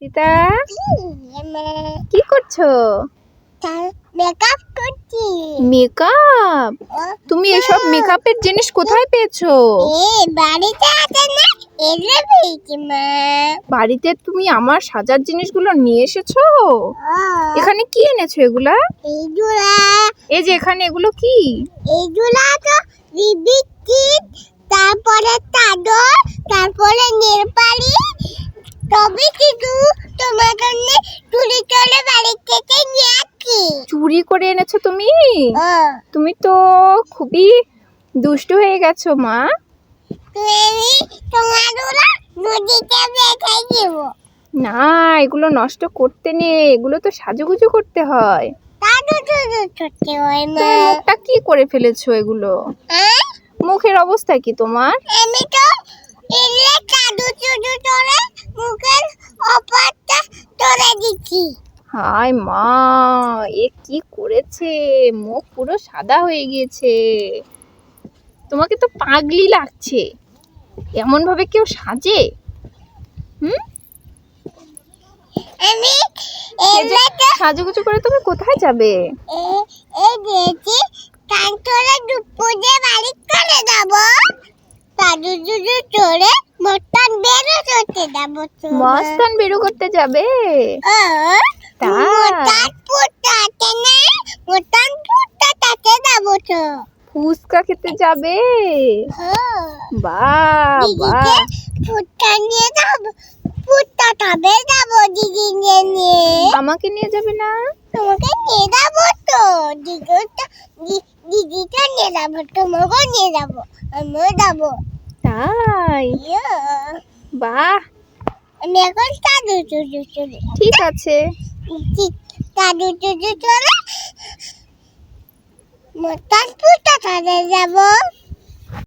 সীতা, কি করছো? মেকআপ করছি। মেকআপ? তুমি এসব মেকআপের জিনিস কোথায় পেয়েছো? বাড়িতে আছে না, এলে পেয়েছি মা। বাড়িতে তুমি আমার সাজার জিনিসগুলো নিয়ে এসেছো? এখানে কি এনেছো এগুলা? এইগুলা এই যে এখানে এগুলো কি? এইগুলা তো লিপস্টিক, তারপরে চাদর, তারপরে নেলপালিশ। তবে কিন্তু তোমার জন্য চুরি করে বাড়ি থেকে নিয়ে আসছি। চুরি করে এনেছো তুমি? তুমি তো খুবই দুষ্টু হয়ে গেছো মা। তুমি তোমার ওরা নদীতে রেখে দিব। না, এগুলো নষ্ট করতে নেই, এগুলো তো সাজুগুজু করতে হয়। করতে হয় মা। তুমি মুখটা কি করে ফেলেছো এগুলো? মুখের অবস্থা কি তোমার? আমি তো এলে কাদু চুদু করে মুখের অপারটা ধরে দিচ্ছি। হায় মা, এ কি করেছে? মুখ পুরো সাদা হয়ে গিয়েছে। তোমাকে তো পাগলি লাগছে। এমন ভাবে কেউ সাজে? আমি এলে সাজুগুজু করে তুমি কোথায় যাবে? এই দিয়েছি কান্তরে দুপুরে বাড়ি করে যাব। কাদু চুদু করে মটন বেরো করতে যাব। মস্তান বেরো করতে যাবে? তাই? মটন পুটাতে না, মটন পুটাতে যাব তো। ফুচকা খেতে যাবে? বাহ বাহ, ফুটটা নিয়ে যাব, ফুটটা খাবে যাব দিদি নিয়ে। আমাকে নিয়ে যাবে না? তোমাকে নিয়ে যাবো তো, দিদিটা নিয়ে যাবো, তোমাকেও নিয়ে যাবো, আমিও যাবো। তাই? বাহ, আমি এখন কাদু চুদু চলে। ঠিক আছে। কাদু চুদু চলে মটন পুটা খাতে যাবো।